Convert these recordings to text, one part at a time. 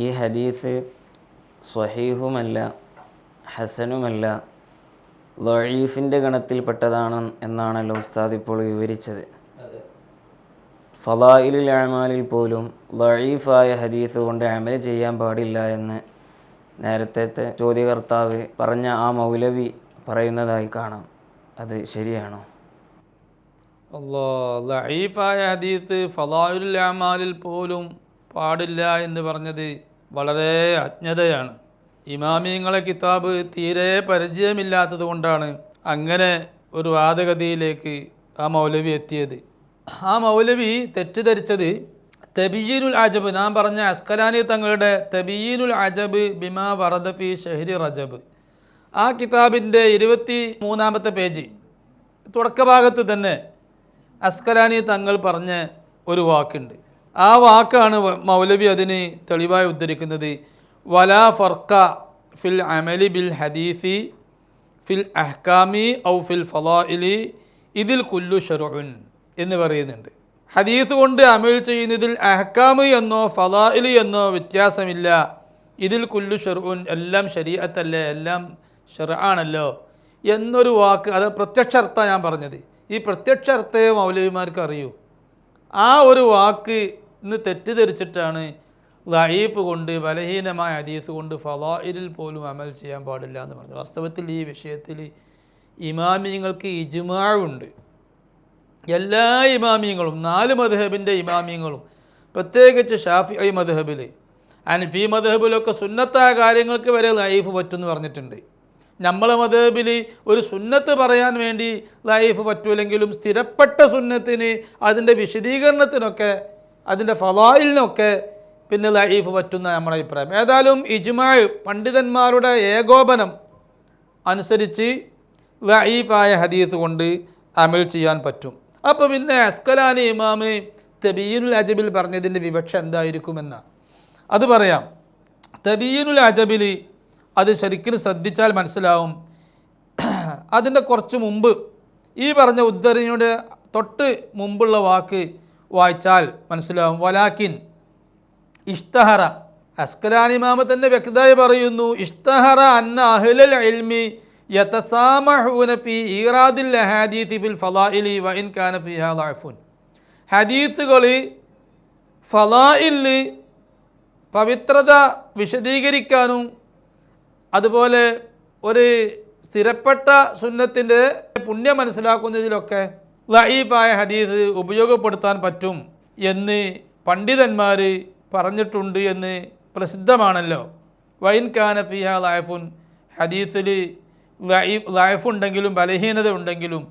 ഈ ഹദീസ് സ്വഹീഹുമല്ല, ഹസനുമല്ല, ദഈഫിൻ്റെ ഗണത്തിൽപ്പെട്ടതാണ് എന്നാണല്ലോ ഉസ്താദ് ഇപ്പോൾ വിവരിച്ചത്. ഫളായിലുൽ അഅ്മാലിൽ പോലും ദഈഫായ ഹദീസ് കൊണ്ട് അമൽ ചെയ്യാൻ പാടില്ല എന്ന് നേരത്തെ ചോദ്യകർത്താവ് പറഞ്ഞ ആ മൗലവി പറയുന്നതായി കാണാം. അത് ശരിയാണോ? ദഈഫായ ഹദീസ് ഫളായിലുൽ അഅ്മാലിൽ പോലും പാടില്ല എന്ന് പറഞ്ഞത് വളരെ അജ്ഞതയാണ്. ഇമാമിയങ്ങളെ കിതാബ് തീരെ പരിചയമില്ലാത്തത് കൊണ്ടാണ് അങ്ങനെ ഒരു വാദഗതിയിലേക്ക് ആ മൗലവി എത്തിയത്. ആ മൗലവി തെറ്റിദ്ധരിച്ചത് തബീനുൽ അജബ്, നാം പറഞ്ഞ അസ്കലാനി തങ്ങളുടെ തബീനുൽ അജബ് ബിമാ വറദ ഫീ ഷഹ്രി റജബ്, ആ കിതാബിൻ്റെ 23-ാമത്തെ പേജ് തുടക്കഭാഗത്ത് തന്നെ അസ്കലാനി തങ്ങൾ പറഞ്ഞ ഒരു വാക്കുണ്ട്. ആ വാക്കാണ് മൗലവി അതിന് തെളിവായി ഉദ്ധരിക്കുന്നത്. വലാ ഫർഖ ഫിൽ അമലി ബിൽ ഹദീസി ഫിൽ അഹ്കാമി ഔ ഫിൽ ഫളായിലി ഇതിൽ കുല്ലു ശർഉൻ എന്ന് പറയുന്നുണ്ട്. ഹദീസ് കൊണ്ട് അമൽ ചെയ്യുന്നതിൽ അഹ്കാമ് എന്നോ ഫളായിലി എന്നോ വ്യത്യാസമില്ല. ഇതിൽ കുല്ലു ശർഉൻ, എല്ലാം ശരീഅത്തല്ലേ, എല്ലാം ശർആണല്ലോ എന്നൊരു വാക്ക്, അത് പ്രത്യക്ഷർത്ഥ ഞാൻ പറഞ്ഞത്. ഈ പ്രത്യക്ഷർത്ഥേ മൗലവിമാർക്ക് അറിയൂ. ആ ഒരു വാക്ക് ഇന്ന് തെറ്റിദ്ധരിച്ചിട്ടാണ് ദഈഫ് കൊണ്ട്, ബലഹീനമായ ഹദീസ് കൊണ്ട് ഫളായിലിൽ പോലും അമൽ ചെയ്യാൻ പാടില്ല എന്ന് പറഞ്ഞു. വാസ്തവത്തിൽ ഈ വിഷയത്തിൽ ഇമാമിയങ്ങൾക്ക് ഇജ്മാഉണ്ട്. എല്ലാ ഇമാമിയങ്ങളും, 4 മദ്ഹബിൻ്റെ ഇമാമിയങ്ങളും, പ്രത്യേകിച്ച് ഷാഫിഈ മദ്ഹബിൽ, ഹനഫി മദ്ഹബിലൊക്കെ സുന്നത്തായ കാര്യങ്ങൾക്ക് വരെ ദഈഫ് പറ്റുമെന്ന് പറഞ്ഞിട്ടുണ്ട്. നമ്മളെ മദ്ഹബിൽ ഒരു സുന്നത്ത് പറയാൻ വേണ്ടി ദഈഫ് പറ്റൂലെങ്കിലും സ്ഥിരപ്പെട്ട സുന്നത്തിന്, അതിൻ്റെ വിശദീകരണത്തിനൊക്കെ, അതിൻ്റെ ഫളായിലിനൊക്കെ പിന്നെ ദഈഫ് പറ്റുന്ന നമ്മുടെ അഭിപ്രായം. ഏതായാലും ഇജ്മാഅ്, പണ്ഡിതന്മാരുടെ ഏകോപനം അനുസരിച്ച് ദഈഫായ ഹദീസ് കൊണ്ട് അമൽ ചെയ്യാൻ പറ്റും. അപ്പോൾ പിന്നെ അസ്കലാനി ഇമാമ് തബീനുൽ അജബിൽ പറഞ്ഞതിൻ്റെ വിവക്ഷ എന്തായിരിക്കുമെന്ന് അത് പറയാം. തബീനുൽ അജബിൽ അത് ശരിക്കും ശ്രദ്ധിച്ചാൽ മനസ്സിലാവും. അതിൻ്റെ കുറച്ച് മുമ്പ്, ഈ പറഞ്ഞ ഉദ്ധരണിയുടെ തൊട്ട് മുമ്പുള്ള വാക്ക് വായിച്ചാൽ മനസ്സിലാവും. വലാക്കിൻ ഇഷ്തഹറ, അസ്കലാനി ഇമാമ തന്നെ വ്യക്തമായി പറയുന്നു, ഇഷ്തഹറ അന്ന അഹ്ലൽ ഇൽമി യതസാമഹൂന ഫീ ഈറാദിൽ അഹാദീസ് ഫിൽ ഫളായിലി വഇൻ കാന ഫീഹാ ദഅഫുൻ. ഹദീസുകൾ ഫളായിലിൽ പവിത്രത വിശദീകരിക്കാനും അതുപോലെ ഒരു സ്ഥിരപ്പെട്ട സുന്നത്തിൻ്റെ പുണ്യം മനസ്സിലാക്കുന്നതിലൊക്കെ ദഈഫായ ഹദീസ് ഉപയോഗപ്പെടുത്താൻ പറ്റും എന്ന് പണ്ഡിതന്മാർ പറഞ്ഞിട്ടുണ്ട് എന്ന് പ്രസിദ്ധമാണല്ലോ. വൈൻ കാന ഫിഹാ ദഅഫുൻ, ഹദീസിൽ ദഅഫുണ്ടെങ്കിലും ബലഹീനത ഉണ്ടെങ്കിലും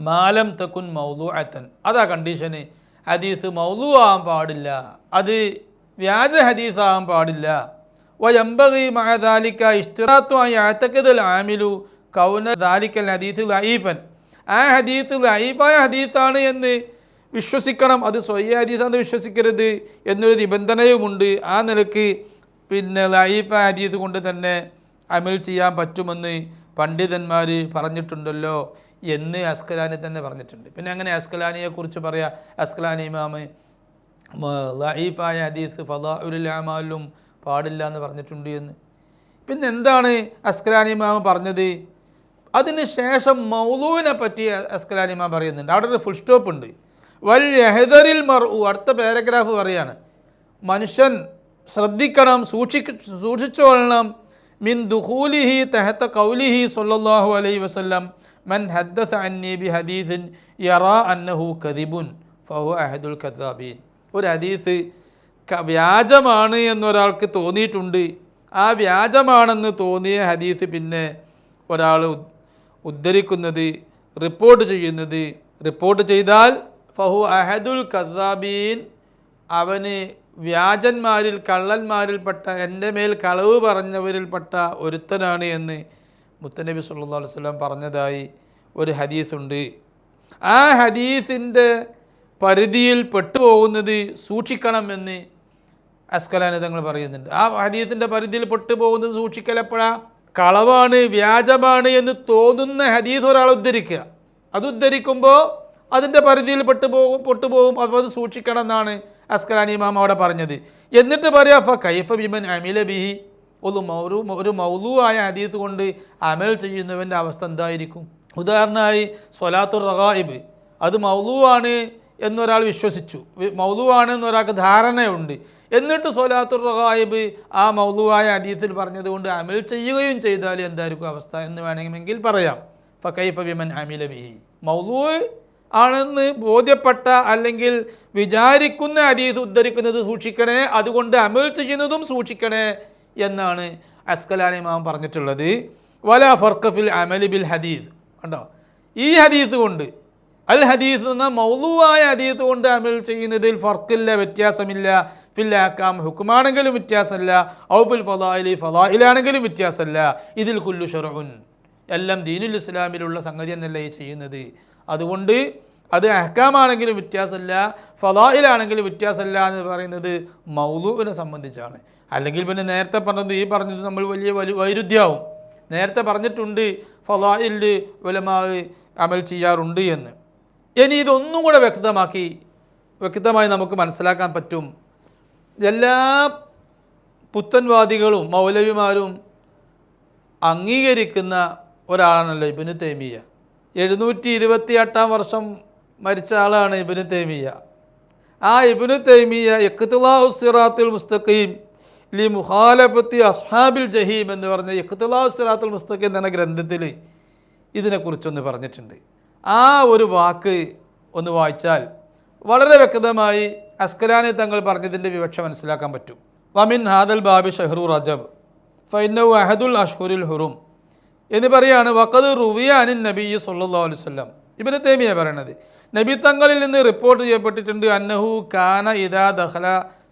മാലം തകുൻ മൗദൂഅത്തൻ, അതാ കണ്ടീഷന്, ഹദീസ് മൗദൂ ആവാൻ പാടില്ല, അത് വ്യാജ ഹദീസാകാൻ പാടില്ല. വയംബഗി മഅ ദാലിക ഇഷ്തിറാത്തു അൻ യഅതഖിദൽ ആമിലു കൗന ദാലിക്കൽ ഹദീസ് ദഈഫൻ, ആ ഹദീസ് ദഈഫായ ഹദീസാണ് എന്ന് വിശ്വസിക്കണം, അത് സ്വഹീഹ് ഹദീസാണെന്ന് വിശ്വസിക്കരുത് എന്നൊരു നിബന്ധനയുമുണ്ട്. ആ നിലക്ക് പിന്നെ ദഈഫായ ഹദീസ് കൊണ്ട് തന്നെ അമൽ ചെയ്യാൻ പറ്റുമെന്ന് പണ്ഡിതന്മാർ പറഞ്ഞിട്ടുണ്ടല്ലോ എന്ന് അസ്കലാനി തന്നെ പറഞ്ഞിട്ടുണ്ട്. പിന്നെ അങ്ങനെ അസ്കലാനിയെക്കുറിച്ച് പറയാം, അസ്കലാനി ഇമാമ് ദഈഫായ ഹദീസ് ഫളായിലുൽ അഅ്മാലിലും പാടില്ല എന്ന് പറഞ്ഞിട്ടുണ്ട് എന്ന്. പിന്നെ എന്താണ് അസ്കലാനി ഇമാം പറഞ്ഞത്? അതിന് ശേഷം മൗദൂവിനെ പറ്റി അസ്കലാനി ഇമാം പറയുന്നുണ്ട്. അവിടെ ഒരു ഫുൾ സ്റ്റോപ്പ് ഉണ്ട്. വൽ യഹ്ദറിൽ മർഉ, അടുത്ത പാരഗ്രാഫ് പറയാണ്, മനുഷ്യൻ ശ്രദ്ധിക്കണം, സൂക്ഷിച്ചോളണം, മിൻ ദുഖൂലിഹി തഹത ഖൗലിഹി സ്വല്ലല്ലാഹു അലൈഹി വസല്ലം മൻ ഹദ്ദസ അന്നി ബി ഹദീസിൻ യറാ അന്നഹു കദിബുൻ ഫഹുവ അഹദുൽ കദ്ദാബീൻ. ഒരു ഹദീസ് വ്യാജമാണ് എന്നൊരാൾക്ക് തോന്നിയിട്ടുണ്ട്, ആ വ്യാജമാണെന്ന് തോന്നിയ ഹദീസ് പിന്നെ ഒരാൾ ഉദ്ധരിക്കുന്നത്, റിപ്പോർട്ട് ചെയ്താൽ ഫഹു അഹദുൽ കദ്ദാബീൻ, അവന് വ്യാജന്മാരിൽ, കള്ളന്മാരിൽപ്പെട്ട, എൻ്റെ മേൽ കളവ് പറഞ്ഞവരിൽപ്പെട്ട ഒരുത്തനാണ് എന്ന് മുത്തനബി സല്ലല്ലാഹു അലൈഹി വസല്ലം പറഞ്ഞതായി ഒരു ഹദീസുണ്ട്. ആ ഹദീസിൻ്റെ പരിധിയിൽ പെട്ടുപോകുന്നത് സൂക്ഷിക്കണമെന്ന് അസ്കലാനി തങ്ങൾ പറയുന്നുണ്ട്. ആ ഹദീസിൻ്റെ പരിധിയിൽ പെട്ടുപോകുന്നത് സൂക്ഷിക്കലെപ്പോഴാണ്? കളവാണ്, വ്യാജമാണ് എന്ന് തോന്നുന്ന ഹദീസ് ഒരാൾ ഉദ്ധരിക്കുക, അത് ഉദ്ധരിക്കുമ്പോൾ അതിൻ്റെ പരിധിയിൽ പെട്ടുപോകും. അപ്പോൾ അത് സൂക്ഷിക്കണം എന്നാണ് അസ്കലാനി ഇമാം അവിടെ പറഞ്ഞത്. എന്നിട്ട് പറയാ ഫ കൈഫ ബിമൻ അമില ബിഹി, ഒരു മൗലൂആയ ഹദീസ് കൊണ്ട് അമൽ ചെയ്യുന്നവൻ്റെ അവസ്ഥ എന്തായിരിക്കും? ഉദാഹരണമായി സ്വലാത്തുർ റഗായിബ്, അത് മൗലൂആണ് എന്നൊരാൾ വിശ്വസിച്ചു, മൗലൂആണ് എന്നൊരാൾക്ക് ധാരണയുണ്ട്. എന്നിട്ട് സ്വലാത്തുർ റഗായിബ് ആ മൗലൂആയ ഹദീസിൽ പറഞ്ഞതുകൊണ്ട് അമൽ ചെയ്യുകയും ചെയ്താൽ എന്തായിരിക്കും അവസ്ഥ എന്ന് വേണമെങ്കിൽ പറയാം. ഫകൈഫ ബിമൻ അമില ബിഹി, മൗലൂ ആണെന്ന് ബോധ്യപ്പെട്ട അല്ലെങ്കിൽ വിചാരിക്കുന്ന ഹദീസ് ഉദ്ധരിക്കുന്നത് സൂക്ഷിക്കണേ, അതുകൊണ്ട് അമൽ ചെയ്യുന്നതും സൂക്ഷിക്കണേ എന്നാണ് അസ്കലാനി ഇമാം പറഞ്ഞിട്ടുള്ളത്. വലാ ഫർഖ ഫിൽ അമലി ബിൽ ഹദീസ്. കണ്ടോ, ഈ ഹദീസ് കൊണ്ട്, അൽ ഹദീസ് എന്ന മൗലൂആയ ഹദീസ് കൊണ്ട് അമൽ ചെയ്യുന്നതിൽ ഫർക്കില്ല, വ്യത്യാസമില്ല. ഫിൽ അഹ്കാം, ഹുക്കുമാണെങ്കിലും വ്യത്യാസമല്ല. ഔ ഫിൽ ഫളായിലി, ഫളായിലാണെങ്കിലും വ്യത്യാസമല്ല. ഇതിൽ കുല്ലു ശർഉൻ, എല്ലാം ദീനുൽ ഇസ്ലാമിലുള്ള സംഗതി എന്നല്ല ഈ ചെയ്യുന്നത്. അതുകൊണ്ട് അത് അഹ്കാമാണെങ്കിലും വ്യത്യാസമല്ല, ഫളായിലാണെങ്കിലും വ്യത്യാസമല്ല എന്ന് പറയുന്നത് മൗലൂഇനെ സംബന്ധിച്ചാണ്. അല്ലെങ്കിൽ പിന്നെ നേരത്തെ പറഞ്ഞത് ഈ പറഞ്ഞത് നമ്മൾ വലിയ വൈരുദ്ധ്യമാവും. നേരത്തെ പറഞ്ഞിട്ടുണ്ട് ഫളായിൽ ഉലമാ അമൽ ചെയ്യാറുണ്ട് എന്ന്. ഇനി ഇതൊന്നും കൂടെ വ്യക്തമായി നമുക്ക് മനസ്സിലാക്കാൻ പറ്റും. എല്ലാ പുത്തൻവാദികളും മൗലവിമാരും അംഗീകരിക്കുന്ന ഒരാളാണല്ലോ ഇബ്നു തൈമിയ്യ. 728 വർഷം മരിച്ച ആളാണ് ഇബ്നു തൈമിയ്യ. ആ ഇബ്നു തൈമിയ്യ ഇഖ്തിലാഉസ് സിറാത്തുൽ മുസ്തഖീം ലി മുഖാലഫത്തി അസ്ഹാബിൽ ജഹീം എന്ന് പറഞ്ഞ ഇഖ്തിലാഉസ് സിറാത്തുൽ മുസ്തഖീം എന്ന ഗ്രന്ഥത്തിൽ ഇതിനെക്കുറിച്ചൊന്ന് പറഞ്ഞിട്ടുണ്ട്. ആ ഒരു വാക്ക് ഒന്ന് വായിച്ചാൽ വളരെ വ്യക്തമായി അസ്കലാനി തങ്ങൾ പറഞ്ഞതിൻ്റെ വിവക്ഷ മനസ്സിലാക്കാൻ പറ്റും. വമിൻ ഹാദൽ ബാബി ഷഹ്റു റജബ് ഫൈനഹു അഹദുൽ അഷ്ഹുരുൽ ഹുറും എന്ന് പറയാണ്. വഖദ് റുവിയ അനിൻ നബി സല്ലല്ലാഹു അലൈഹി വസല്ലം, ഇബ്നു തൈമിയ്യ പറയണത് നബി തങ്ങളിൽ നിന്ന് റിപ്പോർട്ട് ചെയ്യപ്പെട്ടിട്ടുണ്ട്. അന്നഹു കാന ഇദാ ദഖല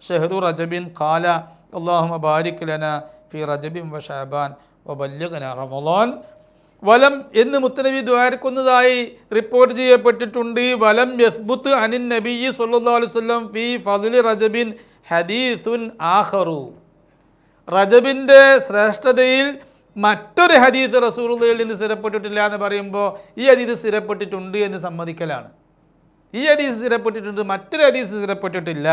ഷഹ്റു റജബിൻ ഖാല അല്ലാഹുമ്മ ബാരിക് ലനാ ഫി റജബിൻ വ ശഅബാൻ വ ബല്ലിഗ്നാ റമളാൻ. വലം എന്ന് മുത്തനബി ദ്വാരക്കുന്നതായി റിപ്പോർട്ട് ചെയ്യപ്പെട്ടിട്ടുണ്ട്. വലം യസ്ബുത്ത് അനിൻ നബി സല്ലല്ലാഹു അലൈഹി വസല്ലം ഫി ഫദ്ലി റജബിൻ ഹദീസുൻ ആഖറു, റജബിൻ്റെ ശ്രേഷ്ഠതയിൽ മറ്റൊരു ഹദീസ് റസൂലുള്ളാഹിയിൽ നിന്ന് സ്ഥിരപ്പെട്ടിട്ടില്ല എന്ന് പറയുമ്പോൾ ഈ ഹദീസ് സ്ഥിരപ്പെട്ടിട്ടുണ്ട് എന്ന് സമ്മതിക്കലാണ്. ഈ ഹദീസ് സ്ഥിരപ്പെട്ടിട്ടുണ്ട്, മറ്റൊരു ഹദീസ് സ്ഥിരപ്പെട്ടിട്ടില്ല.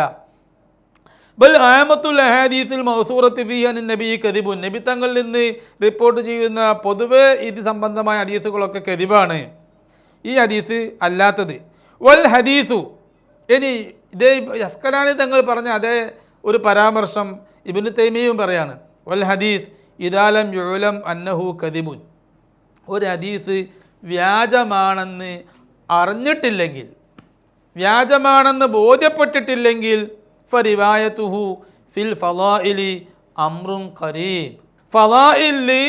ബൽ ആമത്തുൽ അഹാദീസുൽ മൗസൂറത്തി ഫീ അൻ നബി കദിബുൻ, നബി തങ്ങളിൽ നിന്ന് റിപ്പോർട്ട് ചെയ്യുന്ന പൊതുവെ ഇത് സംബന്ധമായ ഹദീസുകളൊക്കെ കദിബാണ്, ഈ ഹദീസ് അല്ലാത്തത്. വൽ ഹദീസു, ഇനി ഇതേ അസ്കലാനി തങ്ങൾ പറഞ്ഞ അതേ ഒരു പരാമർശം ഇബ്നു തൈമിയ്യയും പറയാണ്. വൽ ഹദീസ് ഇദാലം യുലം അന്നഹു കദിബുൻ, ഒരു ഹദീസ് വ്യാജമാണെന്ന് അറിഞ്ഞിട്ടില്ലെങ്കിൽ, വ്യാജമാണെന്ന് ബോധ്യപ്പെട്ടിട്ടില്ലെങ്കിൽ ഫരിവായത്തുഹു ഫിൽ ഫളായിലി അംറുൻ ഖരീബ്, ഫളായില്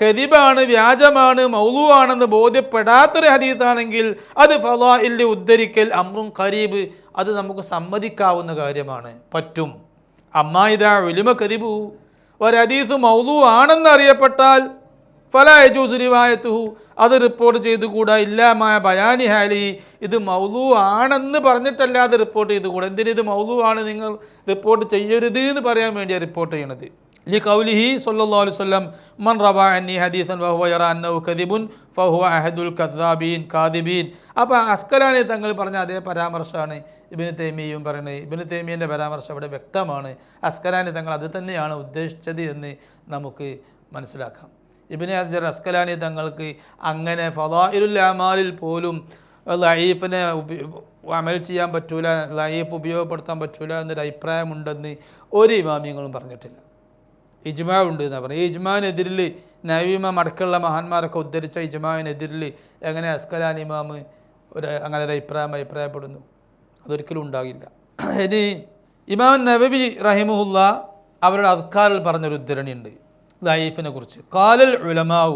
കദിബാണ്, വ്യാജമാണ്, മൗലൂആണെന്ന് ബോധ്യപ്പെടാത്തൊരു ഹദീസാണെങ്കിൽ അത് ഫളായില് ഉദ്ധരിക്കൽ അംറുൻ ഖരീബ്, അത് നമുക്ക് സമ്മതിക്കാവുന്ന കാര്യമാണ്, പറ്റും. അമ്മാ ഇദാ ഉലിമ കദിബു, ഒരു ഹദീസ് മൗലൂ ആണെന്ന് അറിയപ്പെട്ടാൽ ഫലാ യജൂസു റിവായത്തുഹു, അത് റിപ്പോർട്ട് ചെയ്തുകൂടാ. ഇല്ലാമായ ബയാനി ഹാലി, ഇത് മൗലൂ ആണെന്ന് പറഞ്ഞിട്ടല്ലാതെ റിപ്പോർട്ട് ചെയ്തുകൂടാ. എന്തിന് ഇത് മൗലൂ ആണ്, നിങ്ങൾ റിപ്പോർട്ട് ചെയ്യരുത് എന്ന് പറയാൻ വേണ്ടിയാണ് റിപ്പോർട്ട് ചെയ്യണത്. ലി ഖൗലിഹി സല്ലല്ലാഹു അലൈഹി വസല്ലം മൻ റവാ അന്നി ഹദീസൻ വഹുവ യറാ അന്നഹു കദിബുൻ ഫഹുവ അഹദുൽ കദ്ദാബീൻ കാദിബീൻ. അപ്പോൾ അസ്കലാനി തങ്ങൾ പറഞ്ഞ അതേ പരാമർശമാണ് ഇബ്നു തൈമിയ്യയും പറയുന്നത്. ഇബ്നു തൈമിയ്യൻ്റെ പരാമർശം അവിടെ വ്യക്തമാണ്. അസ്കലാനി തങ്ങൾ അത് തന്നെയാണ് ഉദ്ദേശിച്ചത് എന്ന് നമുക്ക് മനസ്സിലാക്കാം. ഇബ്നു ഹജർ അസ്കലാനി തങ്ങൾക്ക് അങ്ങനെ ഫളായിലുൽ അമാലിൽ പോലും ലഈഫിനെ അമൽ ചെയ്യാൻ പറ്റൂല, ലഈഫ് ഉപയോഗപ്പെടുത്താൻ പറ്റൂല എന്നൊരു അഭിപ്രായമുണ്ടെന്ന് ഒരു ഇമാമിയങ്ങളും പറഞ്ഞിട്ടില്ല. ഇജ്മാ ഉണ്ട് എന്നാണ് പറയുന്നത്. ഈ ഇജ്മാവിനെതിരിൽ നവീമാം അടക്കമുള്ള മഹാന്മാരൊക്കെ ഉദ്ധരിച്ച ഇജ്മാവിനെതിരിൽ എങ്ങനെ അസ്കലാനി ഇമാം അങ്ങനെ ഒരു അഭിപ്രായപ്പെടുന്നു? അതൊരിക്കലും ഉണ്ടാകില്ല. ഇനി ഇമാം നവവി റഹിമഹുല്ല അവരുടെ അദ്കാറിൽ പറഞ്ഞൊരു ഉദ്ധരണിയുണ്ട് ലഈഫിനെ കുറിച്ച്. ഖാലൽ ഉലമാഉ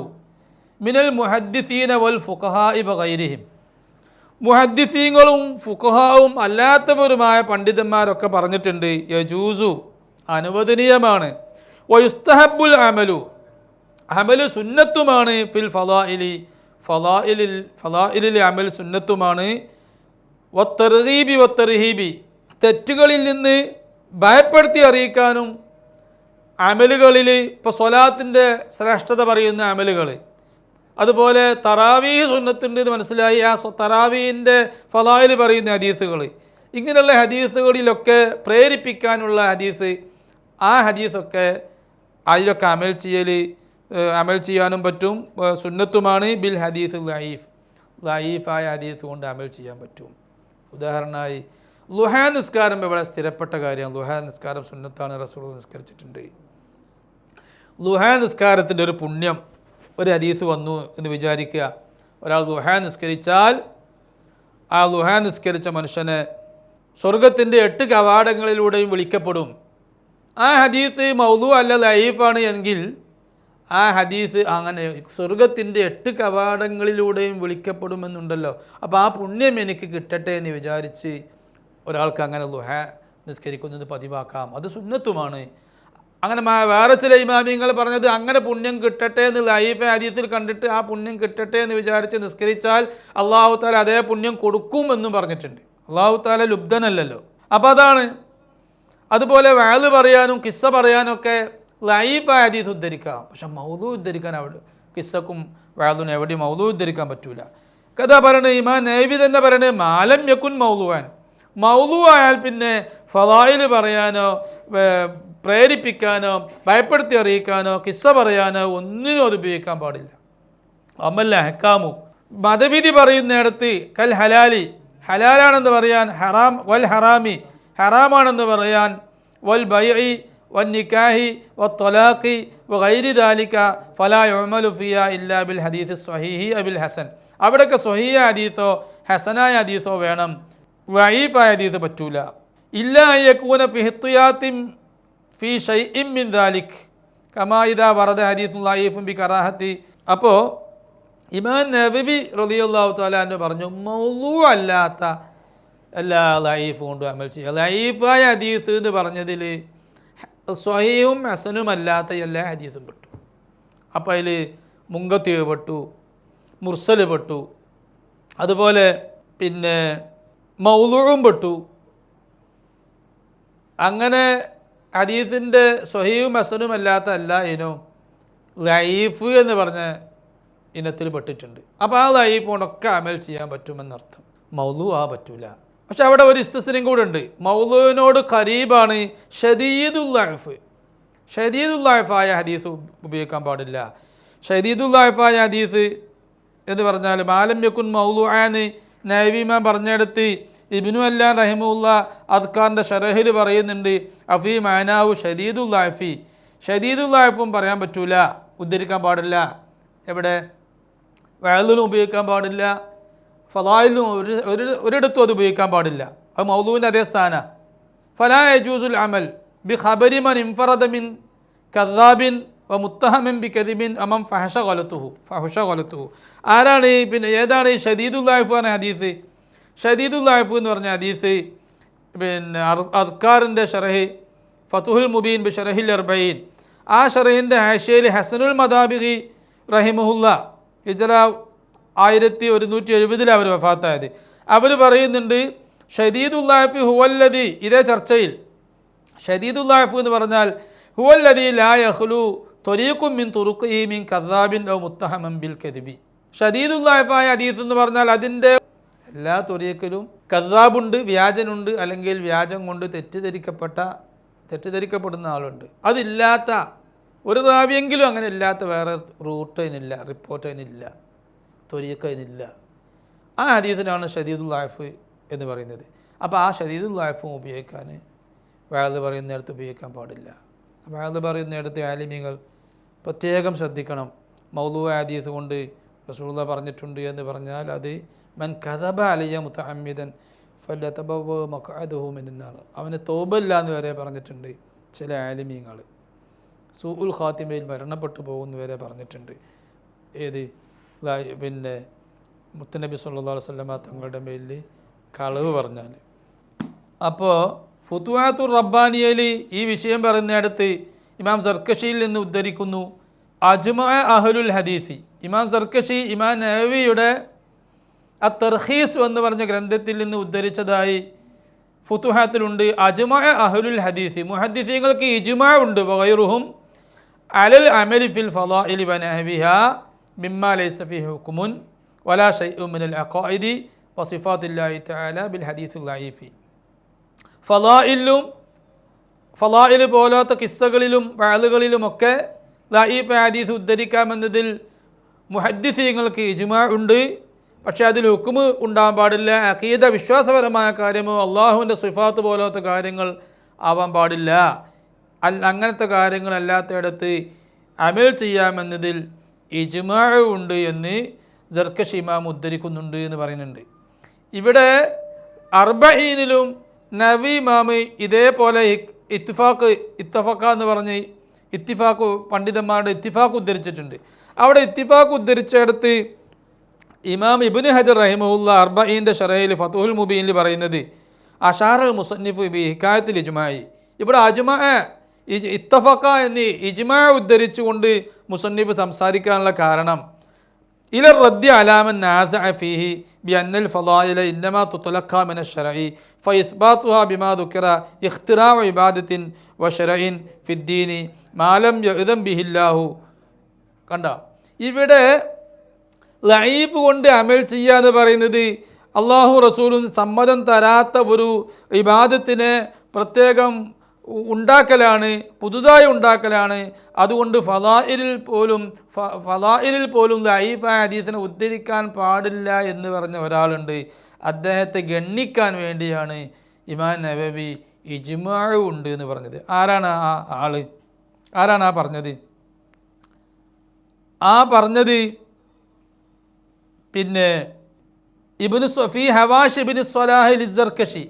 മിനൽ മുഹദ്ദിസീന വൽ ഫുഖഹാഇ വഗൈരിഹിം, മുഹദ്ദിസീങ്ങളും ഫുഖഹാവും അല്ലാത്തവരുമായ പണ്ഡിതന്മാരൊക്കെ പറഞ്ഞിട്ടുണ്ട്, യജൂസു അനുവദനീയമാണ്, വയുസ്തഹബ്ബുൽ അമലു അമല് സുന്നത്തുമാണ്, ഫിൽ ഫളായിലി ഫളായിലിൽ അമൽ സുന്നത്തുമാണ്, വത്തർഗീബി വത്തർഹീബി തെറ്റുകളിൽ നിന്ന് ഭയപ്പെടുത്തി അറിയിക്കാനും അമലുകളിൽ ഇപ്പോൾ സ്വലാത്തിൻ്റെ ശ്രേഷ്ഠത പറയുന്ന അമലുകൾ, അതുപോലെ തറാവീഹ് സുന്നത്തുണ്ട് എന്ന് മനസ്സിലായി ആ തറാവീഹിൻ്റെ ഫളായിൽ പറയുന്ന ഹദീസുകൾ, ഇങ്ങനെയുള്ള ഹദീസുകളിലൊക്കെ പ്രേരിപ്പിക്കാനുള്ള ഹദീസ്, ആ ഹദീസൊക്കെ അതിലൊക്കെ അമൽ ചെയ്യാനും പറ്റും. സുന്നത്തുമാണ്. ബിൽ ഹദീസ് ലഈഫായ ഹദീസ് കൊണ്ട് അമൽ ചെയ്യാൻ പറ്റും. ഉദാഹരണമായി ളുഹാ നിസ്കാരം ഇവിടെ സ്ഥിരപ്പെട്ട കാര്യമാണ്. ളുഹാ നിസ്കാരം സുന്നത്താണ്, റസൂൽ നിസ്കരിച്ചിട്ടുണ്ട്. ളുഹാ നിസ്കാരത്തിൻ്റെ ഒരു പുണ്യം ഒരു ഹദീസ് വന്നു എന്ന് വിചാരിക്കുക. ഒരാൾ ളുഹാ നിസ്കരിച്ചാൽ ആ ളുഹാ നിസ്കരിച്ച മനുഷ്യനെ സ്വർഗത്തിൻ്റെ 8 കവാടങ്ങളിലൂടെയും വിളിക്കപ്പെടും. ആ ഹദീസ് മൗദൂ അല്ല ലഈഫാണ് എങ്കിൽ ആ ഹദീസ് അങ്ങനെ സ്വർഗത്തിൻ്റെ 8 കവാടങ്ങളിലൂടെയും വിളിക്കപ്പെടുമെന്നുണ്ടല്ലോ. അപ്പോൾ ആ പുണ്യം എനിക്ക് കിട്ടട്ടെ എന്ന് വിചാരിച്ച് ഒരാൾക്ക് അങ്ങനെ ളുഹാ നിസ്കരിക്കുന്നത് പതിവാക്കാം. അത് സുന്നത്തുമാണ്. അങ്ങനെ വേറെ ചില ഇമാമിങ്ങൾ പറഞ്ഞത് അങ്ങനെ പുണ്യം കിട്ടട്ടെ എന്ന് ലഈഫ് ഹദീസിൽ കണ്ടിട്ട് ആ പുണ്യം കിട്ടട്ടെ എന്ന് വിചാരിച്ച് നിസ്കരിച്ചാൽ അല്ലാഹു തആല അതേ പുണ്യം കൊടുക്കും എന്നും പറഞ്ഞിട്ടുണ്ട്. അല്ലാഹു തആല ലുബ്ധനല്ലല്ലോ. അപ്പോൾ അതാണ്. അതുപോലെ വഅദ് പറയാനും കിസ്സ പറയാനൊക്കെ ലഈഫ് ഹദീസ് ഉദ്ധരിക്കാം. പക്ഷെ മൗദൂ ഉദ്ധരിക്കാൻ അവിടെ കിസ്സക്കും വഅദിനും എവിടെയും മൗദൂ ഉദ്ധരിക്കാൻ പറ്റൂല. കഥ പറയണേ ഇമാം നവവി തന്നെ പറയണേ മാലം യകുൻ മൗദൂഅൻ. മൗദൂ ആയാൽ പിന്നെ ഫളായിൽ പറയാനോ പ്രേരിപ്പിക്കാനോ ഭയപ്പെടുത്തി അറിയിക്കാനോ കിസ്സ പറയാനോ ഒന്നിനും അത് ഉപയോഗിക്കാൻ പാടില്ല. അമല്ല ഹക്കാമു മതവിധി പറയുന്നിടത്ത് കൽ ഹലാലി ഹലാലാണെന്ന് പറയാൻ, ഹറാം വൽ ഹറാമി ഹറാമാണെന്ന് പറയാൻ, വൽ ബൈഇ വൽ നിക്കാഹി വൽ ത്വലാഖി വഗൈരി ദാലിക ഫലാ യുഅമലു ഫിയാ ഇല്ലാ ബിൽ ഹദീസ് സ്വഹീഹി അബിൽ ഹസൻ. അവിടെയൊക്കെ സ്വഹീഹ ഹദീസോ ഹസനായ ഹദീസോ വേണം, ലഈഫായ ഹദീസ് പറ്റൂല. ഇല്ലാ യകൂന ഫി ഇഹ്തിയാത്തിൻ ഫി ഷൈഇൻ മിൻ ദാലിക് കമാ ഇദാ വറദ ഹദീസുൻ ലഈഫുൻ ബി കറാഹത്തി. അപ്പോൾ ഇമാം നവവി റളിയല്ലാഹു തആല അൻഹു പറഞ്ഞു മൗദൂ അല്ലാത്ത എല്ലാ ലഈഫ് കൊണ്ട് അമൽ ചെയ്യുക. ലഈഫായ ഹദീസ് എന്ന് പറഞ്ഞതിൽ സ്വഹീഹും ഹസനും അല്ലാത്ത എല്ലാ ഹദീസും പെട്ടു. അപ്പോൾ അതിൽ മുങ്കത്തിവ് പെട്ടു, മുർസൽ പെട്ടു, അതുപോലെ പിന്നെ മൗദൂഉം പെട്ടു. അങ്ങനെ ഹദീസിൻ്റെ സ്വഹീഹും ഹസനും അല്ലാത്ത എല്ലാ ഇനവും ലഈഫ് എന്ന് പറഞ്ഞ ഇനത്തിൽ പെട്ടിട്ടുണ്ട്. അപ്പോൾ ആ ലഈഫ് കൊണ്ടൊക്കെ അമൽ ചെയ്യാൻ പറ്റുമെന്നർത്ഥം. മൗദൂ പറ്റൂല. പക്ഷെ അവിടെ ഒരു ഇസ്തിസ്നയും കൂടെ ഉണ്ട്. മൗദൂവിനോട് ഖരീബാണ് ഷദീദുൽ ലഅഫ്. ഷദീദുൽ ലഅഫായ ഹദീസ് ഉപയോഗിക്കാൻ പാടില്ല. ഷദീദുൽ ലഅഫായ ഹദീസ് എന്ന് പറഞ്ഞാൽ മാലം യകുൻ മൗദൂഅൻ നവവി ഇമാം പറഞ്ഞെടുത്ത് ഇബ്നു അല്ലാൻ റഹിമഹുല്ല അദ്കാറിൻ്റെ ഷറഹിൽ പറയുന്നുണ്ട് അഫീ മാനാഹു ഷദീദുൽ ലഅഫി. ഷദീദുൽ ലഅഫും പറയാൻ പറ്റൂല, ഉദ്ധരിക്കാൻ പാടില്ല. എവിടെ? വഅദിലും ഉപയോഗിക്കാൻ പാടില്ല, ഫളായിലും ഒരിടത്തും അത് ഉപയോഗിക്കാൻ പാടില്ല. അത് മൗദൂവിൻ്റെ അതേ സ്ഥാന. ഫലാ യജൂസുൽ അമൽ ബി ഖബരി മൻ ഇൻഫറദ മിൻ കദ്ദാബിൻ വ മുത്തഹമിൻ ബി കദിബിൻ അമം ഫഹഷ ഖലത്തുഹു. ആരാണ് പിന്നെ ഏതാണ് ഈ ഷദീദുൽ ലഅഫ് എന്ന ഹദീസ്? ഷദീദുൽ ലഅഫ് എന്ന് പറഞ്ഞ ഹദീസ് പിന്നെ അദ്കാറിൻ്റെ ഷറഹ് ഫതുഹുൽ മുബീൻ ബി ഷറഹിൽ അർബഈൻ, ആ ഷറഹിൻ്റെ ഹാഷിയയിൽ ഹസനുൽ മദാബിഗി റഹിമഹുല്ല ഹിജ്റ 1170 അവർ വഫാത്തായത്. അവർ പറയുന്നുണ്ട് ഷദീദുൽ ലഅഫ് ഹുവല്ലദി, ഇതേ ചർച്ചയിൽ ഷദീദുൽ ലഅഫ് എന്ന് പറഞ്ഞാൽ ഹുവല്ലദി ലാ യഖ്ലു ത്വരീഖും മിൻ തുറുഖിഹി മിൻ കദ്ദാബിൻ ഔ മുത്തഹമൻ ബിൽ കദിബി. ഷദീദുൽ ലഅഫായ ഹദീസ് എന്ന് പറഞ്ഞാൽ അതിൻ്റെ എല്ലാ ത്വരീഖിലും കദ്ദാബുണ്ട്, വ്യാജനുണ്ട്, അല്ലെങ്കിൽ വ്യാജം കൊണ്ട് തെറ്റിദ്ധരിക്കപ്പെടുന്ന ആളുണ്ട്. അതില്ലാത്ത ഒരു റാവിയെങ്കിലും അങ്ങനെ ഇല്ലാത്ത വേറെ റൂട്ട് അതിനില്ല, റിപ്പോർട്ട് അതിനില്ല, ത്വരീഖ് അതിനില്ല. ആ ഹദീസിനാണ് ഷദീദുൽ ലഅഫ് എന്ന് പറയുന്നത്. അപ്പോൾ ആ ഷദീദുൽ ലഅഫും ഉപയോഗിക്കാൻ വഅദ് പറയുന്നിടത്ത് ഉപയോഗിക്കാൻ പാടില്ല. വഅദ് പറയുന്നിടത്ത് ആലിമീങ്ങൾ പ്രത്യേകം ശ്രദ്ധിക്കണം. മൗദൂ ഹദീസ് കൊണ്ട് റസൂലുള്ളാഹി പറഞ്ഞിട്ടുണ്ട് എന്ന് പറഞ്ഞാൽ അത് മൻ കദബ അലയ്യ മുതഅമ്മിദൻ ഫലയതബവ്വ മഖഅദഹു മിനന്നാർ, അവന് തൗബ ഇല്ല എന്ന് വരെ പറഞ്ഞിട്ടുണ്ട് ചില ആലിമീങ്ങൾ. സൂഉൽ ഖാത്തിമയിൽ മരണപ്പെട്ടു പോകുന്ന വരെ പറഞ്ഞിട്ടുണ്ട്. ഏത് പിന്നെ മുത്തനബി സല്ലല്ലാഹു അലൈഹി വസല്ലമ തങ്ങളുടെ മേലിൽ കളവ് പറഞ്ഞാൽ. അപ്പോൾ ഫുതുഹാത്തുർ റബ്ബാനിയയിൽ ഈ വിഷയം പറയുന്നിടത്ത് ഇമാം സർക്കശിയിൽ നിന്ന് ഉദ്ധരിക്കുന്നു അജ്മഅ അഹ്ലുൽ ഹദീസി. ഇമാം സർക്കശി ഇമാം നവവിയുടെ അത്തർഖീസ് എന്ന് പറഞ്ഞ ഗ്രന്ഥത്തിൽ നിന്ന് ഉദ്ധരിച്ചതായി ഫുതുഹാത്തിലുണ്ട്. അജ്മഅ അഹ്ലുൽ ഹദീസി, മുഹദ്ദിസീങ്ങൾക്ക് ഇജ്മാ ഉണ്ട്. വഗൈറുഹും അലൽ അമലി ഫിൽ ഫളാഇലി വ നഹ്വിഹാ മിമ്മാ ലൈസ ഫീഹി ഹുക്മുൻ വലാ ഷൈഉൻ മിനൽ അഖായിദി വസിഫാത്തില്ലാഹി തആല ബിൽ ഹദീസിൽ ലഈഫി. ഫലായിൽ പോലാത്ത കിസ്സകളിലും വാളുകളിലുമൊക്കെ ലഈഫ് ഹദീസ് ഉദ്ധരിക്കാമെന്നതിൽ മുഹദ്ദിസീങ്ങൾക്ക് ഇജ്മാ ഉണ്ട്. പക്ഷേ അതിൽ ഹുക്മ് ഉണ്ടാകാൻ പാടില്ല. അഖീദ വിശ്വാസപരമായ കാര്യമോ അള്ളാഹുവിൻ്റെ സിഫാത്ത് പോലത്തെ കാര്യങ്ങൾ ആവാൻ പാടില്ല. അങ്ങനത്തെ കാര്യങ്ങളല്ലാത്തയിടത്ത് അമൽ ചെയ്യാമെന്നതിൽ ഇജ്മാ ഉണ്ട് എന്ന് സർക്കശി ഇമാം ഉദ്ധരിക്കുന്നുണ്ട് എന്ന് പറയുന്നുണ്ട്. ഇവിടെ അർബഈനിലും നവവി ഇമാം ഇതേപോലെ ഇത്തഫാക്ക എന്ന് പറഞ്ഞ് ഇത്തിഫാഖ് പണ്ഡിതന്മാരുടെ ഇത്തിഫാഖ് ഉദ്ധരിച്ചിട്ടുണ്ട്. അവിടെ ഇത്തിഫാഖ് ഉദ്ധരിച്ചിടത്ത് ഇമാം ഇബ്നു ഹജർ റഹിമഹുല്ല അർബഈൻ്റെ ഷറഹിൽ ഫതുഹുൽ മുബീനിൽ പറയുന്നത് അഷാറൽ മുസന്നിഫ് ബി ഹികായത്തിൽ ഇജ്മായി. ഇവിടെ ഇത്തഫഖ എന്നീ ഇജ്മാ ഉദ്ധരിച്ചുകൊണ്ട് മുസന്നിഫ് സംസാരിക്കാനുള്ള കാരണം ഇല റദ്ദി അലാമൻ നാസഅ ഫീഹി ബി അന്നൽ ഫളായില ഇന്നമാ തുത്ലഖ മിന ശറഇ ഫഇസ്ബാതുഹാ ബിമാ ദുകിറ ഇഖ്തിറാഉ ഇബാദത്തിൻ വശറഇൻ ഫിദ്ദീനി മാ ലം യഅ്ദം ബിഹില്ലാഹു. കണ്ട, ഇവിടെ ലഈഫ് കൊണ്ട് അമൽ ചെയ്യുക എന്ന് പറയുന്നത് അള്ളാഹു റസൂലും സമ്മതം തരാത്ത ഒരു ഇബാദത്തിനെ പ്രത്യേകം ഉണ്ടാക്കലാണ്, പുതുതായി ഉണ്ടാക്കലാണ്. അതുകൊണ്ട് ഫളായിലിൽ പോലും ലഈഫായ ഹദീസിനെ ഉദ്ധരിക്കാൻ പാടില്ല എന്ന് പറഞ്ഞ ഒരാളുണ്ട്. അദ്ദേഹത്തെ ഗണ്ണിക്കാൻ വേണ്ടിയാണ് ഇമാം നവവി ഇജ്മാ ഉണ്ട് എന്ന് പറഞ്ഞത്. ആരാണ് ആ ആള്? ആരാണ് ആ പറഞ്ഞത്? പിന്നെ ഇബ്നു ഫീ ഹവാഷി ഇബ്നു സ്വലാഹ് ലിസ്സർകശി,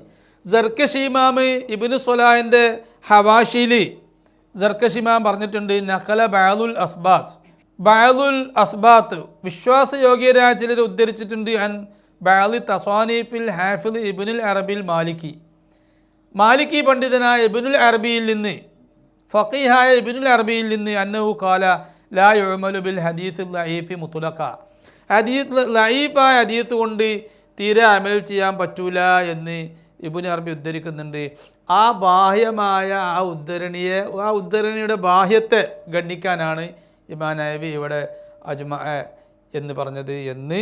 സർക്കശി ഇമാം ഇബ്നു സ്വലാഹിൻ്റെ ഹവാഷിയിൽ സർക്കശി ഇമാം പറഞ്ഞിട്ടുണ്ട്, നഖല ബഅദുൽ അസ്ബാത്ത് വിശ്വാസയോഗ്യരായ ചിലർ ഉദ്ധരിച്ചിട്ടുണ്ട് അൻ ബഅദി തസ്വാനീഫിൽ ഹാഫിദ് ഇബ്നുൽ അറബിൽ മാലിക്കി പണ്ഡിതനായ ഇബ്നുൽ അറബിയിൽ നിന്ന്, ഫഖീഹായ ഇബ്നുൽ അറബിയിൽ നിന്ന് അന്നഹു ഖാല ലാ യുഅമലു ബിൽ ഹദീസ് ലഈഫി മുത്ലഖ, ലഈഫായ ഹദീസ് കൊണ്ട് തീരെ അമൽ ചെയ്യാൻ പറ്റൂല എന്ന് ഇബ്നു അറബി ഉദ്ധരിക്കുന്നുണ്ട്. ആ ബാഹ്യമായ ആ ഉദ്ധരണിയുടെ ബാഹ്യത്തെ ഗണ്ണിക്കാനാണ് ഇമാം നവവി ഇവിടെ അജ്മഅ എന്ന് പറഞ്ഞത് എന്ന്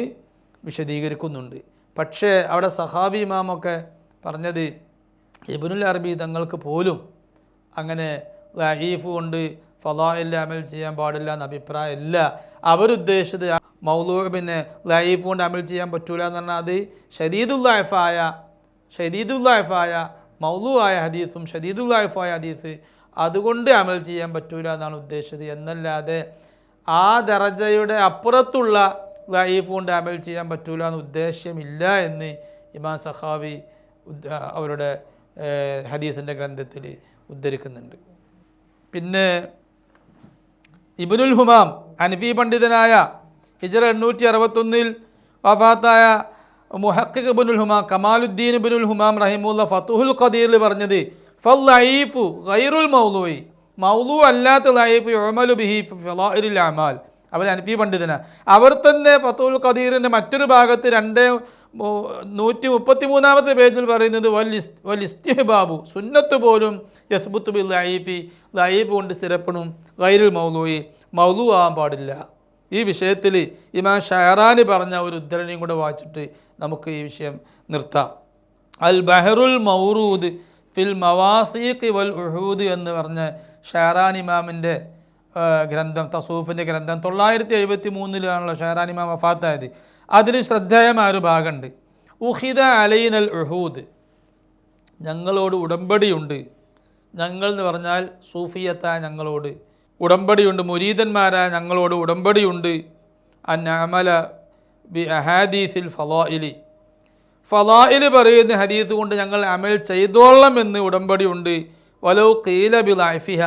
വിശദീകരിക്കുന്നുണ്ട്. പക്ഷേ അവിടെ സഹാബി ഇമാമൊക്കെ പറഞ്ഞത് ഇബ്നുൽ അറബി തങ്ങൾക്ക് പോലും അങ്ങനെ ലഈഫ് കൊണ്ട് ഫളായിൽ അമൽ ചെയ്യാൻ പാടില്ല എന്ന അഭിപ്രായമില്ല. അവരുദ്ദേശിച്ചത് മൗലൂ പിന്നെ ലഈഫ് കൊണ്ട് അമൽ ചെയ്യാൻ പറ്റൂല എന്ന് പറഞ്ഞാൽ അത് ഷദീദുല്ലായിഫായ മൗലൂ ആയ ഹദീസും ഷദീദുല്ലായിഫായ ഹദീസ് അതുകൊണ്ട് അമൽ ചെയ്യാൻ പറ്റൂല എന്നാണ് ഉദ്ദേശിച്ചത്. എന്നല്ലാതെ ആ ദറജയുടെ അപ്പുറത്തുള്ള ലഈഫ് കൊണ്ട് അമൽ ചെയ്യാൻ പറ്റൂല എന്ന് ഉദ്ദേശ്യമില്ല എന്ന് ഇമാം സഖാവി അവരുടെ ഹദീസിൻ്റെ ഗ്രന്ഥത്തിൽ ഉദ്ധരിക്കുന്നുണ്ട്. പിന്നെ ഇബ്നുൽ ഹുമാം ഹനഫി പണ്ഡിതനായ ഹിജ്റ 861 വഫാത്തായ മുഹഖിഖ് ഇബ്നുൽ ഹുമാം കമാലുദ്ദീൻ ഇബ്നുൽ ഹുമാം റഹിമുല്ല ഫതുഹുൽ ഖദീറിൽ പറഞ്ഞത് ഫല്ലഈഫു ഗൈറുൽ മൗലൂഇ, മൗലൂ അല്ലാത്ത ലഈഫ് യുഅമലു ബിഹി ഫളായിലിൽ അമാൽ. അവർ ഹനഫി പണ്ഡിതനാണ്. അവർ തന്നെ ഫതുഹുൽ ഖദീറിൻ്റെ മറ്റൊരു ഭാഗത്ത് 133 പേജിൽ പറയുന്നത് വൽ ഇസ്തിഹ്ബാബു, സുന്നത്ത് പോലും യസ്ബുത്തു ബിൽ ലഈഫ് കൊണ്ട് സ്ഥിരപ്പെടും, ഗൈറുൽ മൗലൂഇ, മൗലൂ ആവാൻ പാടില്ല. ഈ വിഷയത്തിൽ ഇമാം ഷഹറാനി പറഞ്ഞ ഒരു ഉദ്ധരണിയും കൂടെ വായിച്ചിട്ട് നമുക്ക് ഈ വിഷയം നിർത്താം. അൽ ബഹറുൽ മൗറൂദ് ഫിൽ മവാസീഖ് വൽ ഉഹൂദ് എന്ന് പറഞ്ഞ ഷഹറാനി ഇമാമിൻ്റെ ഗ്രന്ഥം, തസൂഫിൻ്റെ ഗ്രന്ഥം 973 ഷഹറാനി ഇമാം വഫാത്തായത്. അതിൽ ശ്രദ്ധേയമായ ഒരു ഭാഗമുണ്ട്. ഉഖിദ അലൈനൽ ഉഹൂദ്, ഞങ്ങളോട് ഉടമ്പടിയുണ്ട്. ഞങ്ങൾ എന്ന് പറഞ്ഞാൽ സൂഫിയത്തായ ഞങ്ങളോട് ഉടമ്പടിയുണ്ട്, മുരീദന്മാരായ ഞങ്ങളോട് ഉടമ്പടിയുണ്ട്. അൻ അമല ബി അഹാദീസിൽ ഫളായിൽ പറയുന്ന ഹദീസ് കൊണ്ട് ഞങ്ങൾ അമൽ ചെയ്തോളാം എന്ന് ഉടമ്പടിയുണ്ട്. വലൗ ഖീല ബി ലഈഫിഹ,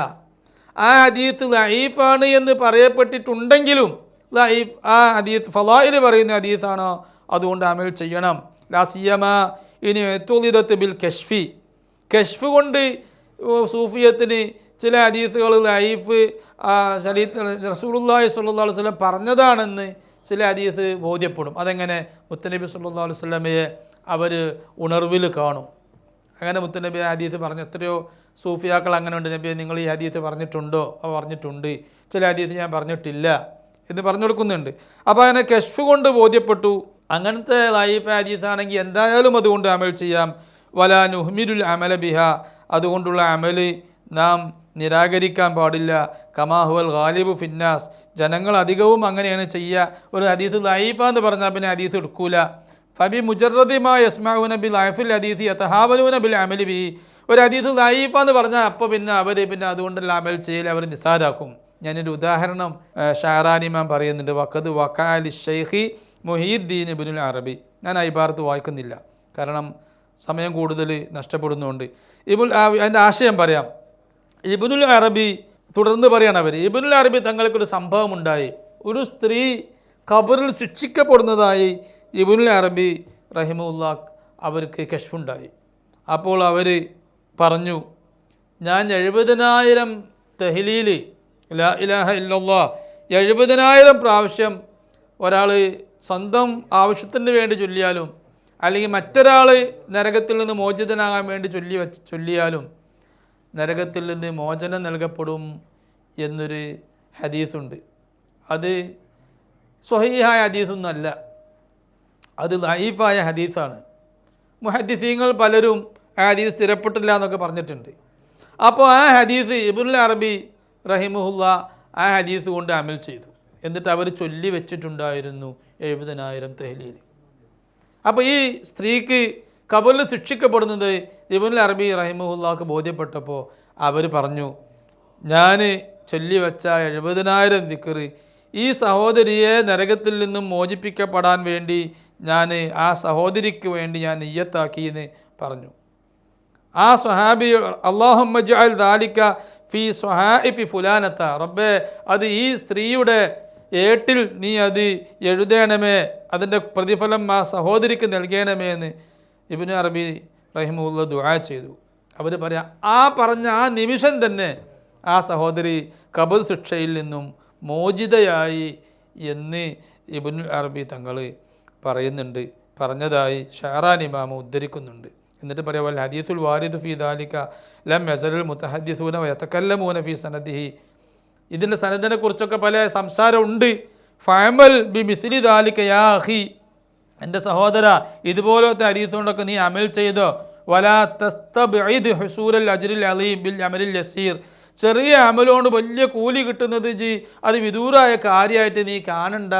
ആ ഹദീസ് ലഈഫാണ് എന്ന് പറയപ്പെട്ടിട്ടുണ്ടെങ്കിലും ആ ഹദീസ് ഫളായിൽ പറയുന്ന ഹദീസാണോ അതുകൊണ്ട് അമൽ ചെയ്യണം. ലാ സിയമ ഇനി തുളിദത്ത് ബിൽ കശ്ഫ് കൊണ്ട് സൂഫിയത്തിന് ചില ഹദീസുകൾ ലഈഫ് റസൂലുള്ളാഹി സ്വല്ലല്ലാഹു അലൈഹി വസല്ലം പറഞ്ഞതാണെന്ന് ചില ഹദീസ് ബോധ്യപ്പെടും. അതെങ്ങനെ? മുത്തനബി സ്വല്ലല്ലാഹു അലൈഹി വസല്ലമയെ അവർ ഉണർവിൽ കാണും. അങ്ങനെ മുത്തനബി ഹദീസ് പറഞ്ഞ എത്രയോ സൂഫിയാക്കൾ അങ്ങനെ ഉണ്ട്. നബിയെ നിങ്ങൾ ഈ ഹദീസ് പറഞ്ഞിട്ടുണ്ടോ? പറഞ്ഞിട്ടുണ്ട്. ചില ഹദീസ് ഞാൻ പറഞ്ഞിട്ടില്ല എന്ന് പറഞ്ഞു കൊടുക്കുന്നുണ്ട്. അപ്പോൾ അങ്ങനെ കശ്ഫ് കൊണ്ട് ബോധ്യപ്പെട്ടു. അങ്ങനത്തെ ലഈഫ് ഹദീസാണെങ്കിൽ എന്തായാലും അതുകൊണ്ട് അമൽ ചെയ്യാം. വലാ നുഹ്മിലുൽ അമല ബിഹ, അതുകൊണ്ടുള്ള അമല് നാം നിരാകരിക്കാൻ പാടില്ല. കമാഹുവൽ ഗാലിബു ഫിന്നാസ്, ജനങ്ങൾ അധികവും അങ്ങനെയാണ് ചെയ്യുക. ഒരു ഹദീസ് ലൈഫ എന്ന് പറഞ്ഞാൽ പിന്നെ ഹദീസ് എടുക്കൂല. ഫബി മുജറദിമാ യസ്മഊന ബിൽ ലൈഫിൽ ഹദീസ് യതഹാവലൂന ബിൽ അമലി ബിഹി, ഒരു ഹദീസ് ലൈഫ എന്ന് പറഞ്ഞാൽ അപ്പോൾ പിന്നെ അവർ അതുകൊണ്ടുള്ള അമൽ ചെയ്യൽ അവർ നിസാരാക്കും. ഞാനൊരു ഉദാഹരണം ഷാറാനി ഇമാം പറയുന്നുണ്ട്. വഖദ് വഖഅലി ഷൈഖി മുഹീദ്ദീൻ ഇബ്നുൽ അറബി. ഞാൻ ആ ഇബാറത്ത് വായിക്കുന്നില്ല, കാരണം സമയം കൂടുതൽ നഷ്ടപ്പെടുന്നുണ്ട്. അതിൻ്റെ ആശയം പറയാം. ഇബ്നുൽ അറബി തുടർന്ന് പറയാണ്, ഇബ്നുൽ അറബി തങ്ങൾക്കൊരു സംഭവം ഉണ്ടായി. ഒരു സ്ത്രീ ഖബറിൽ ശിക്ഷിക്കപ്പെടുന്നതായി ഇബ്നുൽ അറബി റഹിമഹുല്ലാഹ് അവർക്ക് കശ്ഫുണ്ടായി. അപ്പോൾ അവർ പറഞ്ഞു, ഞാൻ 70,000 തഹ്ലീൽ ലാ ഇലാഹ ഇല്ലല്ലാഹ് 70,000 പ്രാവശ്യം ഒരാൾ സ്വന്തം ആവശ്യത്തിന് വേണ്ടി ചൊല്ലിയാലും അല്ലെങ്കിൽ മറ്റൊരാൾ നരകത്തിൽ നിന്ന് മോചിതനാകാൻ വേണ്ടി ചൊല്ലിയാലും നരകത്തിൽ നിന്ന് മോചനം നൽകപ്പെടും എന്നൊരു ഹദീസുണ്ട്. അത് സ്വഹീഹായ ഹദീസൊന്നുമല്ല, അത് ലഈഫായ ഹദീസാണ്. മുഹദ്ദിസീങ്ങൾ പലരും ആ ഹദീസ് സ്ഥിരപ്പെട്ടില്ല എന്നൊക്കെ പറഞ്ഞിട്ടുണ്ട്. അപ്പോൾ ആ ഹദീസ് ഇബ്നുൽ അറബി റഹിമഹുല്ലാ ആ ഹദീസ് കൊണ്ട് അമൽ ചെയ്തു. എന്നിട്ട് അവർ ചൊല്ലി വെച്ചിട്ടുണ്ടായിരുന്നു 70,000 തഹ്ലീൽ. അപ്പോൾ ഈ സ്ത്രീക്ക് ഖബറിൽ ശിക്ഷിക്കപ്പെടുന്നത് ഇബ്നുൽ അറബി റഹിമഹുല്ലാക്ക് ബോധ്യപ്പെട്ടപ്പോൾ അവർ പറഞ്ഞു, ഞാൻ ചൊല്ലി വെച്ച 70,000 ദിക്ർ ഈ സഹോദരിയെ നരകത്തിൽ നിന്നും മോചിപ്പിക്കപ്പെടാൻ വേണ്ടി ഞാൻ ആ സഹോദരിക്ക് വേണ്ടി ഞാൻ നിയ്യത്താക്കി എന്ന് പറഞ്ഞു. ആ സ്വഹാബി അല്ലാഹുമ്മ ജഅൽ ദാലിക ഫീ സ്വഹാഇഫി ഫുലാനത്ത, റബ്ബേ അത് ഈ സ്ത്രീയുടെ ഏട്ടിൽ നീ അത് എഴുതണമേ, അതിൻ്റെ പ്രതിഫലം ആ സഹോദരിക്ക് നൽകണമേ എന്ന് ഇബ്നു അറബി റഹിമഹുല്ലാ ദുആ ചെയ്തു. അവർ പറയാം, ആ പറഞ്ഞ ആ നിമിഷം തന്നെ ആ സഹോദരി ഖബർ ശിക്ഷയിൽ നിന്നും മോചിതയായി എന്ന് ഇബ്നുൽ അറബി തങ്ങൾ പറയുന്നുണ്ട്, പറഞ്ഞതായി ഷഅറാനി ഇമാം ഉദ്ധരിക്കുന്നുണ്ട്. എന്നിട്ട് പറയാം, വൽ ഹദീസുൽ വാരിദു ഫീ ദാലിക ലം യസലുൽ മുതഹദ്ദിസൂന വയതകല്ലമൂന ഫീ സനദിഹി, ഇതിൻ്റെ സനദിനെ കുറിച്ചൊക്കെ പല സംസാരമുണ്ട്. ഫഅമൽ ബി മിസ്ലി ദാലിക യാ അഖി, എൻ്റെ സഹോദര ഇതുപോലത്തെ ഹദീസ് കൊണ്ടൊക്കെ നീ അമൽ ചെയ്തോ. വലാ തസ്തബഇദ് ഹുസൂലൽ അജ്റിൽ അലീം ബിൽ അമലിൽ യസീർ, ചെറിയ അമലുകൊണ്ട് വലിയ കൂലി കിട്ടുന്നത് അത് വിദൂരായ കാര്യമായിട്ട് നീ കാണണ്ട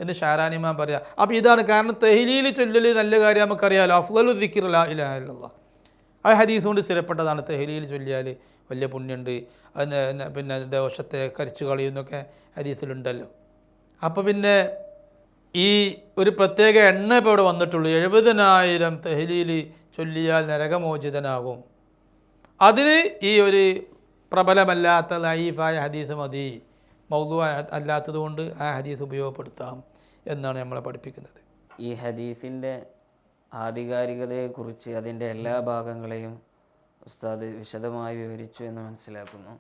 എന്ന് ഷാറാനി ഇമാം പറയാം. അപ്പോൾ ഇതാണ് കാരണം. തഹ്ലീൽ ചൊല്ലൽ നല്ല കാര്യം നമുക്കറിയാമല്ലോ. അഫ്ളലു ദിക്ർ ലാ ഇലാഹ ഇല്ലല്ലാഹ്, ആ ഹദീസ് കൊണ്ട് സ്ഥിരപ്പെട്ടതാണ്. തഹ്ലീൽ ചൊല്ലിയാൽ വലിയ പുണ്യമുണ്ട്, പിന്നെ ദോഷത്തെ കരിച്ചു കളയുന്നൊക്കെ ഹദീസിലുണ്ടല്ലോ. അപ്പോൾ പിന്നെ ഈ ഒരു പ്രത്യേക എണ്ണ ഇപ്പോൾ ഇവിടെ വന്നിട്ടുള്ളൂ. 70,000 തഹ്ലീൽ ചൊല്ലിയാൽ നരകമോചിതനാകും. അതിന് ഈ ഒരു പ്രബലമല്ലാത്ത ലഈഫായ ഹദീസ് മതി, മൗദൂ അല്ലാത്തത് കൊണ്ട് ആ ഹദീസ് ഉപയോഗപ്പെടുത്താം എന്നാണ് നമ്മളെ പഠിപ്പിക്കുന്നത്. ഈ ഹദീസിൻ്റെ ആധികാരികതയെക്കുറിച്ച് അതിൻ്റെ എല്ലാ ഭാഗങ്ങളെയും ഉസ്താദ് വിശദമായി വിവരിച്ചു എന്ന് മനസ്സിലാക്കുന്നു.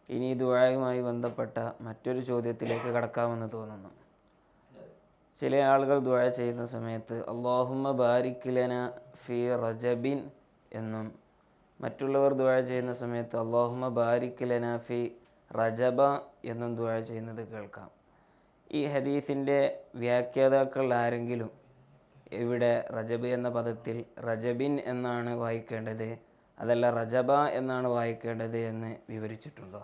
ഇനി ദുആയുമായി ബന്ധപ്പെട്ട മറ്റൊരു ചോദ്യത്തിലേക്ക് കടക്കാമെന്ന് തോന്നുന്നു. ചില ആളുകൾ ദുആ ചെയ്യുന്ന സമയത്ത് അല്ലാഹുമ്മ ബാരിക് ലനാ ഫീ റജബിൻ എന്നും, മറ്റുള്ളവർ ദുആ ചെയ്യുന്ന സമയത്ത് അല്ലാഹുമ്മ ബാരിക് ലനാ ഫീ റജബ എന്നും ദുആ ചെയ്യുന്നത് കേൾക്കാം. ഈ ഹദീസിൻ്റെ വ്യാഖ്യാതാക്കൾ ആരെങ്കിലും ഇവിടെ റജബ് എന്ന പദത്തിൽ റജബിൻ എന്നാണ് വായിക്കേണ്ടത്, അതല്ല റജബ എന്നാണ് വായിക്കേണ്ടത് എന്ന് വിവരിച്ചിട്ടുണ്ടോ?